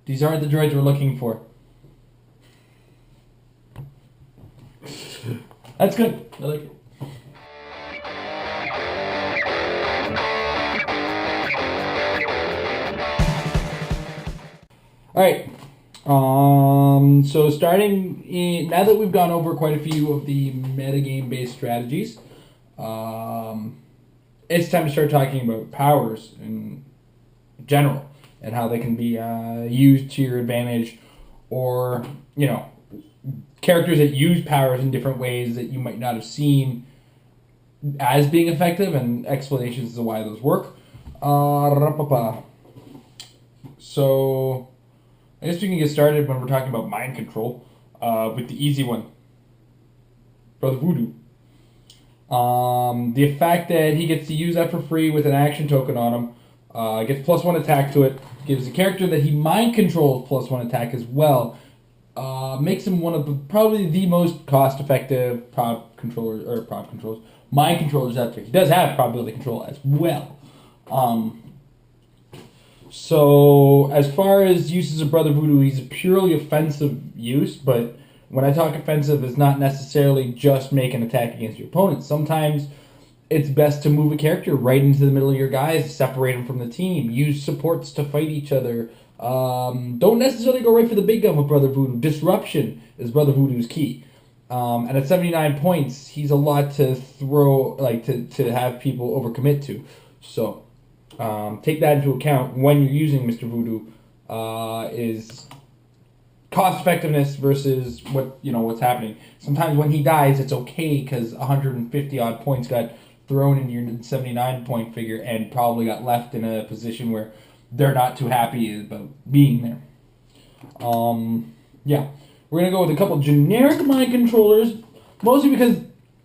These aren't the droids we're looking for. That's good. I like it. All right. So starting now that we've gone over quite a few of the metagame-based strategies, it's time to start talking about powers in general and how they can be used to your advantage, or characters that use powers in different ways that you might not have seen as being effective, and explanations as to why those work. So I guess we can get started when we're talking about mind control with the easy one, Brother Voodoo. The fact that he gets to use that for free with an action token on him, gets +1 attack to it, gives the character that he mind controls +1 attack as well, makes him one of probably the most cost-effective mind controllers out there. He does have probability control as well. So as far as uses of Brother Voodoo, he's a purely offensive use, but when I talk offensive, it's not necessarily just make an attack against your opponent. Sometimes it's best to move a character right into the middle of your guys, separate them from the team, use supports to fight each other. Don't necessarily go right for the big gun with Brother Voodoo. Disruption is Brother Voodoo's key. And at 79 points, he's a lot to throw, to have people overcommit to. So take that into account when you're using Mr. Voodoo. Is cost effectiveness versus what's happening. Sometimes when he dies, it's okay because 150 odd points got thrown into your 79 point figure and probably got left in a position where they're not too happy about being there. We're gonna go with a couple generic mind controllers, mostly because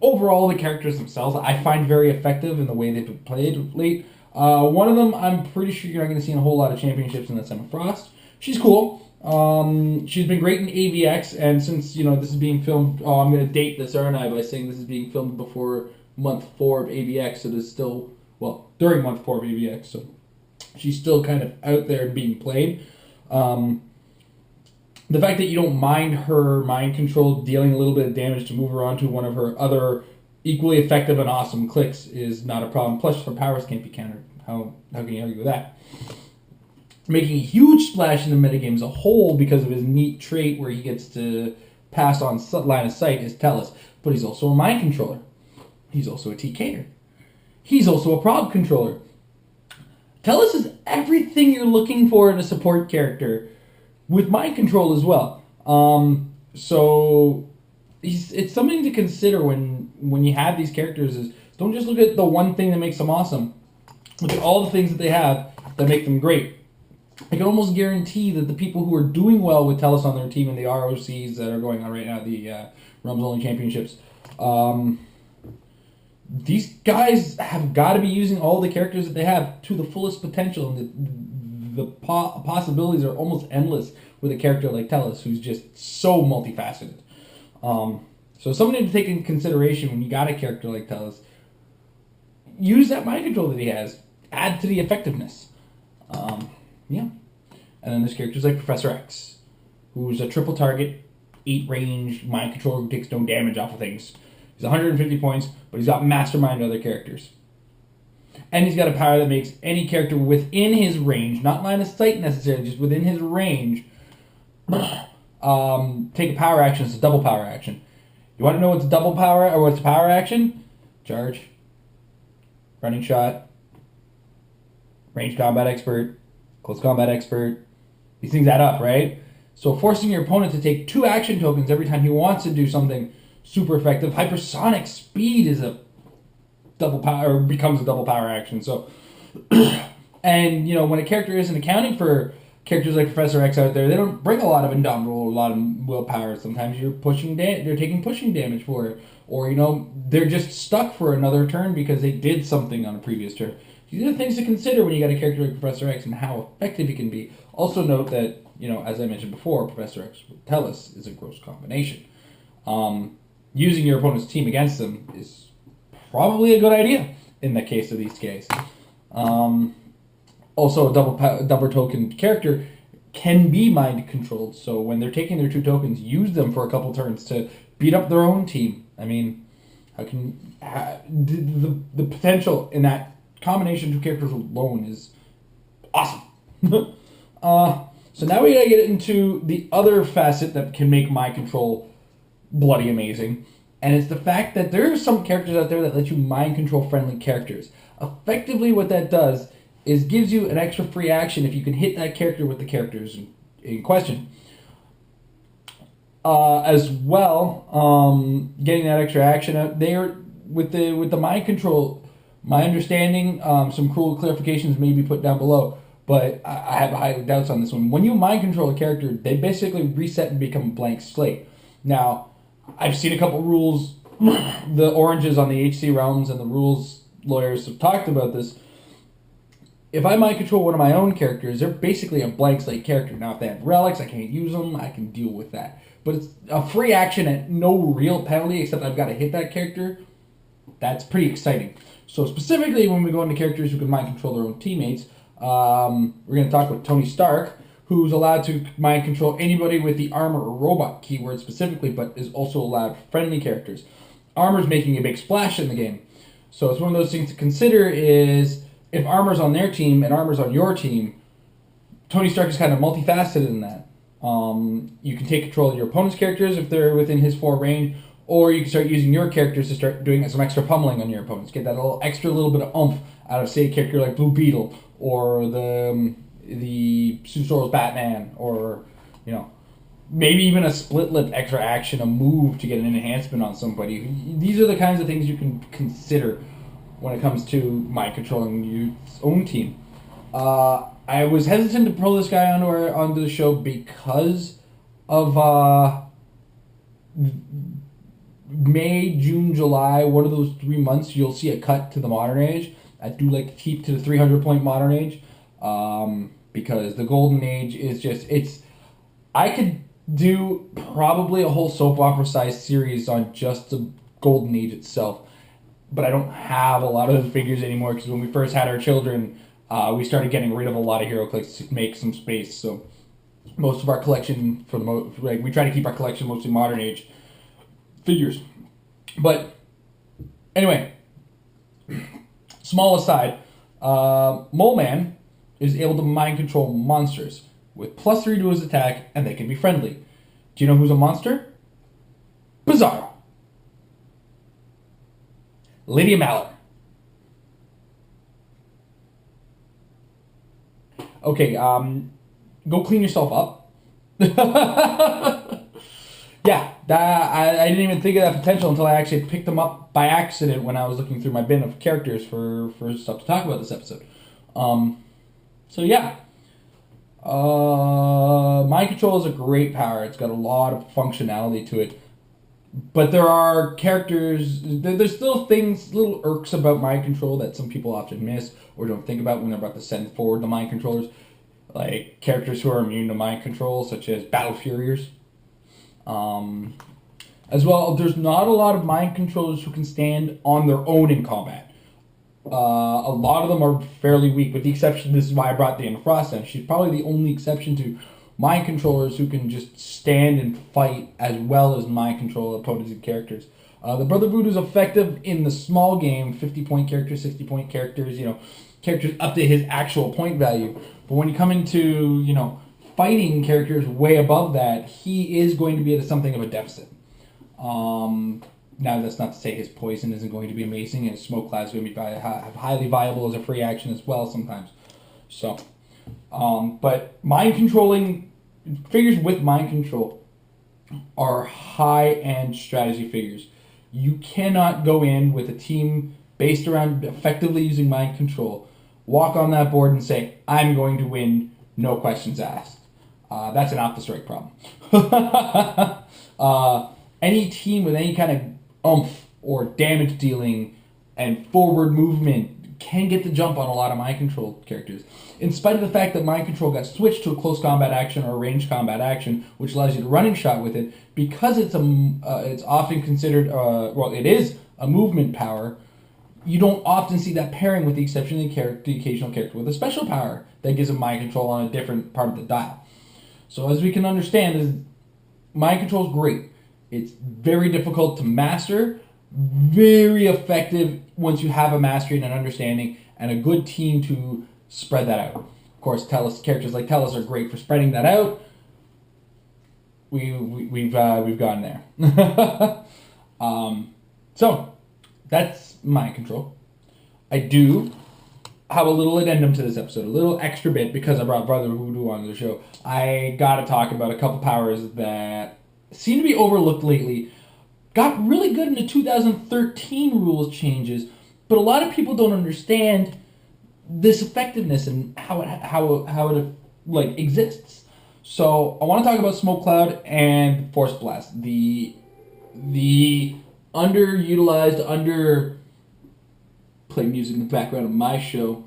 overall the characters themselves I find very effective in the way they've been played of late. One of them I'm pretty sure you're not gonna see in a whole lot of championships, and that's Emma Frost. She's cool. She's been great in AVX, and since this is being filmed, I'm going to date this, aren't I, by saying this is being filmed before month 4 of AVX, so there's still, during month 4 of AVX, so she's still kind of out there being played. The fact that you don't mind her mind control dealing a little bit of damage to move her onto one of her other equally effective and awesome Clix is not a problem, plus her powers can't be countered. How can you argue with that? Making a huge splash in the metagame as a whole because of his neat trait where he gets to pass on line of sight is Tellus, but he's also a mind controller. He's also a TKer. He's also a prob controller. Tellus is everything you're looking for in a support character with mind control as well. So it's something to consider when you have these characters. Is don't just look at the one thing that makes them awesome. Look at all the things that they have that make them great. I can almost guarantee that the people who are doing well with Tellus on their team in the ROCs that are going on right now, the Realms Only Championships, these guys have got to be using all the characters that they have to the fullest potential, and the possibilities are almost endless with a character like Tellus, who's just so multifaceted. So something to take into consideration when you got a character like Tellus. Use that mind control that he has. Add to the effectiveness. And then there's characters like Professor X, who's a triple target, 8 range mind controller who takes no damage off of things. He's 150 points, but he's got mastermind other characters. And he's got a power that makes any character within his range, not line of sight necessarily, just within his range, take a power action. It's a double power action. You want to know what's a double power, or what's a power action? Charge, running shot, range combat expert, close combat expert. These things add up, right? So forcing your opponent to take 2 action tokens every time he wants to do something super effective. Hypersonic speed is a double power, or becomes a double power action. So, and when a character isn't accounting for characters like Professor X out there, they don't bring a lot of indomitable, a lot of willpower. Sometimes they're taking pushing damage for it, or they're just stuck for another turn because they did something on a previous turn. These are things to consider when you got a character like Professor X and how effective he can be. Also note that, as I mentioned before, Professor X with Tellus is a gross combination. Using your opponent's team against them is probably a good idea in the case of these guys. Also, a double token character can be mind controlled. So when they're taking their 2 tokens, use them for a couple turns to beat up their own team. I mean, the potential in that combination of 2 characters alone is awesome. So now we gotta get into the other facet that can make mind control bloody amazing, and it's the fact that there are some characters out there that let you mind control friendly characters. Effectively, what that does is gives you an extra free action if you can hit that character with the characters in question. As well, getting that extra action out there with the mind control. My understanding, some cool clarifications may be put down below, but I have high doubts on this one. When you mind control a character, they basically reset and become a blank slate. Now, I've seen a couple rules. The oranges on the HC realms and the rules lawyers have talked about this. If I mind control one of my own characters, they're basically a blank slate character. Now, if they have relics, I can't use them. I can deal with that. But it's a free action at no real penalty, except I've got to hit that character. That's pretty exciting. So specifically, when we go into characters who can mind control their own teammates, we're going to talk about Tony Stark, who's allowed to mind control anybody with the armor or robot keyword specifically, but is also allowed friendly characters. Armor's making a big splash in the game. So it's one of those things to consider is if armor's on their team and armor's on your team, Tony Stark is kind of multifaceted in that. You can take control of your opponent's characters if they're within his 4 range, or you can start using your characters to start doing some extra pummeling on your opponents. Get that little bit of oomph out of, say, a character like Blue Beetle, or the Sue Storm's Batman, or, you know, maybe even a split lip extra action, a move to get an enhancement on somebody. These are the kinds of things you can consider when it comes to mind controlling your own team. I was hesitant to pull this guy onto the show because of May, June, July, one of those 3 months, you'll see a cut to the Modern Age. I do like to keep to the 300-point Modern Age because the Golden Age is just, I could do probably a whole soap opera-sized series on just the Golden Age itself, but I don't have a lot of the figures anymore because when we first had our children, we started getting rid of a lot of Heroclix to make some space. So most of our collection, we try to keep our collection mostly Modern Age figures. But anyway, small aside, Mole Man is able to mind control monsters with +3 to his attack, and they can be friendly. Do you know who's a monster? Bizarro. Lydia Mallet. Okay, go clean yourself up. Yeah, I didn't even think of that potential until I actually picked them up by accident when I was looking through my bin of characters for stuff to talk about this episode. So yeah. Mind control is a great power. It's got a lot of functionality to it. But there are characters, there's still things, little irks about mind control that some people often miss or don't think about when they're about to send forward the mind controllers. Like characters who are immune to mind control, such as Battle Furiers. As well, there's not a lot of mind controllers who can stand on their own in combat. A lot of them are fairly weak, with the exception, this is why I brought Diana Frost in. She's probably the only exception to mind controllers who can just stand and fight as well as mind control opponents and characters. The Brother Voodoo's effective in the small game, 50-point characters, 60-point characters, characters up to his actual point value. But when you come into, fighting characters way above that, he is going to be at something of a deficit. Now, that's not to say his poison isn't going to be amazing, and his smoke cloud is going to be highly viable as a free action as well sometimes. So, but mind controlling figures with mind control are high-end strategy figures. You cannot go in with a team based around effectively using mind control, walk on that board and say, I'm going to win, no questions asked. That's an off-the-strike problem. Any team with any kind of oomph or damage dealing and forward movement can get the jump on a lot of mind control characters. In spite of the fact that mind control got switched to a close combat action or a ranged combat action, which allows you to running shot with it, because it's often considered, it is a movement power, you don't often see that pairing with the exception of the occasional character with a special power that gives them mind control on a different part of the dial. So as we can understand, is mind control is great. It's very difficult to master, very effective once you have a mastery and an understanding and a good team to spread that out. Of course, characters like Tellus are great for spreading that out. We've gone there. So that's mind control. I do have a little addendum to this episode, a little extra bit, because I brought Brother Voodoo on the show. I gotta talk about a couple powers that seem to be overlooked lately. Got really good in the 2013 rules changes, but a lot of people don't understand this effectiveness and how it like exists. So I want to talk about Smoke Cloud and Force Blast, the underutilized, play music in the background of my show.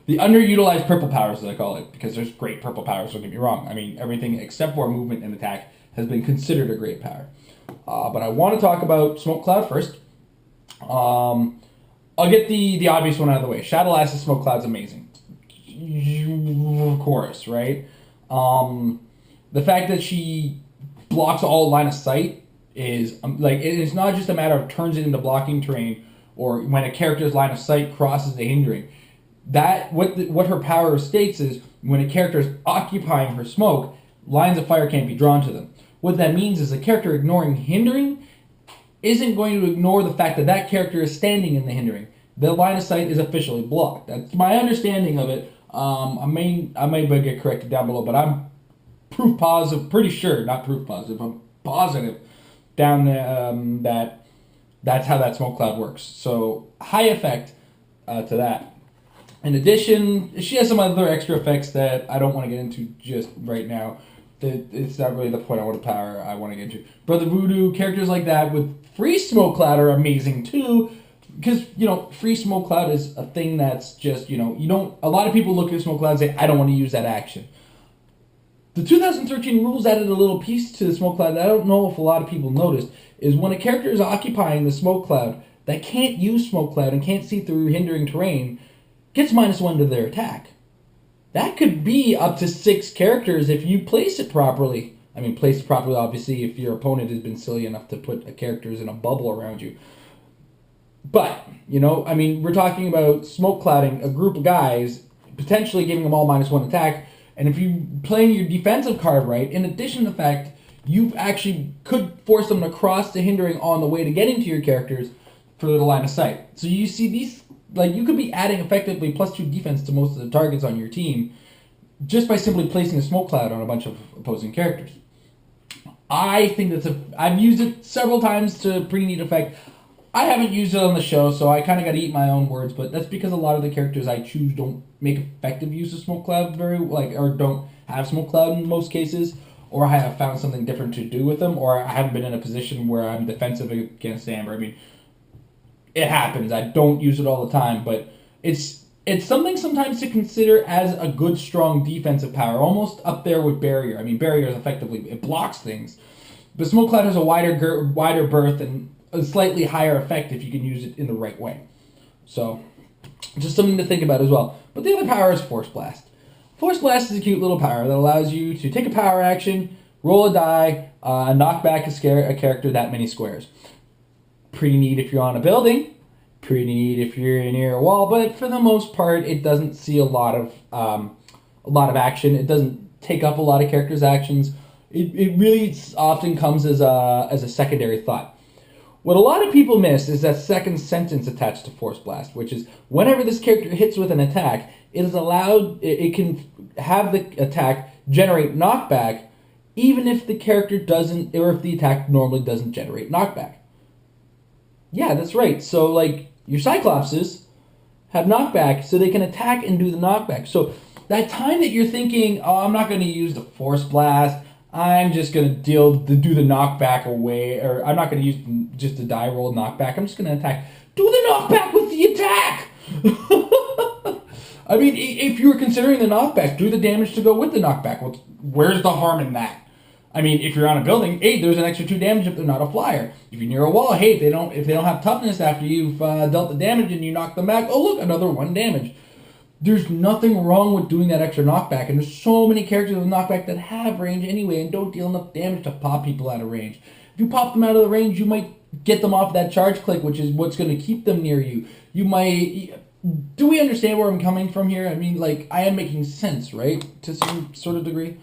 The underutilized purple powers, as I call it, because there's great purple powers, don't get me wrong. I mean, everything except for movement and attack has been considered a great power. But I want to talk about Smoke Cloud first. I'll get the obvious one out of the way. Shadowlass's Smoke Cloud's amazing. Of course, right? The fact that she blocks all line of sight is it's not just a matter of turns it into blocking terrain or when a character's line of sight crosses the hindering. That what her power states is when a character is occupying her smoke, lines of fire can't be drawn to them. What that means is a character ignoring hindering isn't going to ignore the fact that that character is standing in the hindering. The line of sight is officially blocked. That's my understanding of it. I may get corrected down below, but I'm I'm positive down that that's how that Smoke Cloud works. So high effect to that. In addition, she has some other extra effects that I don't want to get into just right now. It's not really the point I want to get into. Brother Voodoo, characters like that with free Smoke Cloud are amazing too. Because, free Smoke Cloud is a thing that's just, a lot of people look at Smoke Cloud and say, I don't want to use that action. The 2013 rules added a little piece to the Smoke Cloud that I don't know if a lot of people noticed, is when a character is occupying the Smoke Cloud that can't use Smoke Cloud and can't see through hindering terrain, gets -1 to their attack. That could be up to 6 characters if you place it properly. I mean, place it properly, obviously, if your opponent has been silly enough to put characters in a bubble around you. But, we're talking about smoke clouding a group of guys, potentially giving them all -1 attack, and if you playing your defensive card right, in addition to the fact you actually could force them to cross the hindering on the way to getting to your characters for the line of sight. So you see these, you could be adding effectively +2 defense to most of the targets on your team just by simply placing a smoke cloud on a bunch of opposing characters. I think I've used it several times to pretty neat effect. I haven't used it on the show, so I kind of got to eat my own words, but that's because a lot of the characters I choose don't make effective use of Smoke Cloud or don't have Smoke Cloud in most cases, or I have found something different to do with them, or I haven't been in a position where I'm defensive against Amber. I mean, it happens. I don't use it all the time, but it's something sometimes to consider as a good, strong defensive power, almost up there with Barrier. I mean, Barrier is effectively, it blocks things, but Smoke Cloud has a wider berth and a slightly higher effect if you can use it in the right way. So, just something to think about as well. But the other power is Force Blast. Force Blast is a cute little power that allows you to take a power action, roll a die, and knock back a character that many squares. Pretty neat if you're on a building, pretty neat if you're near a wall, but for the most part, it doesn't see a lot of action. It doesn't take up a lot of characters' actions. It really often comes as a secondary thought. What a lot of people miss is that second sentence attached to Force Blast, which is whenever this character hits with an attack, it can have the attack generate knockback, even if the character doesn't, or if the attack normally doesn't generate knockback. Yeah, that's right. So, your Cyclopses have knockback, so they can attack and do the knockback. So, that time that you're thinking, I'm not going to use the Force Blast, I'm just going to do the knockback away, or I'm not going to use just the die roll knockback, I'm just going to attack. Do the knockback with the attack! I mean, if you were considering the knockback, do the damage to go with the knockback. Where's the harm in that? I mean, if you're on a building, hey, there's an extra 2 damage if they're not a flyer. If you're near a wall, hey, if they don't have toughness after you've dealt the damage and you knock them back, oh look, another 1 damage. There's nothing wrong with doing that extra knockback, and there's so many characters with knockback that have range anyway and don't deal enough damage to pop people out of range. If you pop them out of the range, you might get them off that charge click, which is what's going to keep them near you. You might... Do we understand where I'm coming from here? I mean, like, I am making sense, right? To some sort of degree.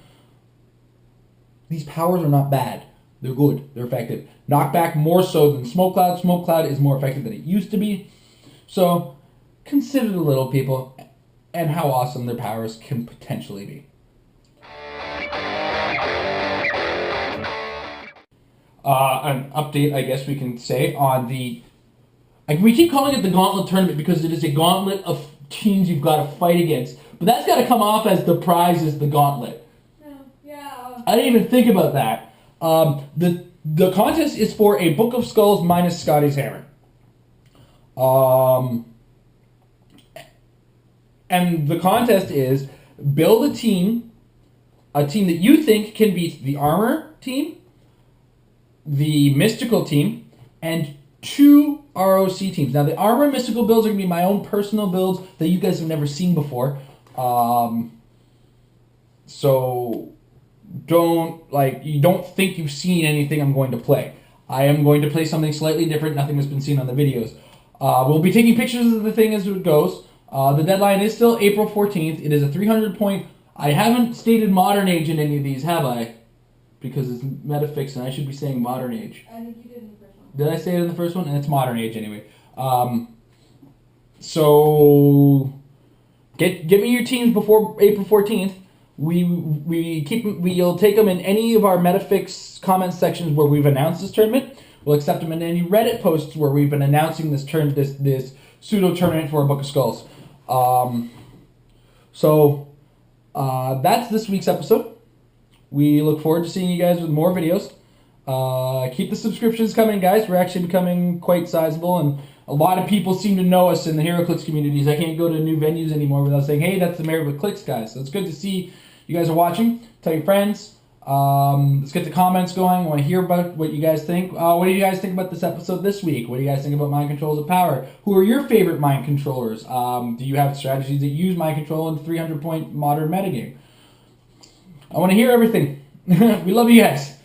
These powers are not bad. They're good. They're effective. Knockback more so than Smoke Cloud. Smoke Cloud is more effective than it used to be. So, consider the little people and how awesome their powers can potentially be. An update, I guess we can say, on the... we keep calling it the Gauntlet Tournament because it is a gauntlet of teams you've got to fight against. But that's got to come off as the prize is the gauntlet. Yeah. I didn't even think about that. The contest is for a Book of Skulls minus Scotty's Hammer. And the contest is build a team that you think can beat the Armor team, the Mystical team, and 2 ROC teams. Now, the Armor and Mystical builds are going to be my own personal builds that you guys have never seen before. So, you don't think you've seen anything I'm going to play. I am going to play something slightly different. Nothing has been seen on the videos. We'll be taking pictures of the thing as it goes. The deadline is still April 14th. It is a 300-point... I haven't stated Modern Age in any of these, have I? Because it's Metafix, and I should be saying Modern Age. I think you did in the first one. Did I say it in the first one? And it's Modern Age anyway. So get me your teams before April 14th. We'll take them in any of our Metafix comment sections where we've announced this tournament. We'll accept them in any Reddit posts where we've been announcing this pseudo tournament for a Book of Skulls. That's this week's episode. We look forward to seeing you guys with more videos. Keep the subscriptions coming, guys. We're actually becoming quite sizable, and a lot of people seem to know us in the Heroclix communities. I can't go to new venues anymore without saying, hey, that's the Married with Clix guys. So it's good to see you guys are watching. Tell your friends. Let's get the comments going. I want to hear about what you guys think. What do you guys think about this episode this week? What do you guys think about Mind Controls of Power? Who are your favorite Mind Controllers? Do you have strategies that use Mind Control in the 300-point modern metagame? I want to hear everything. We love you guys.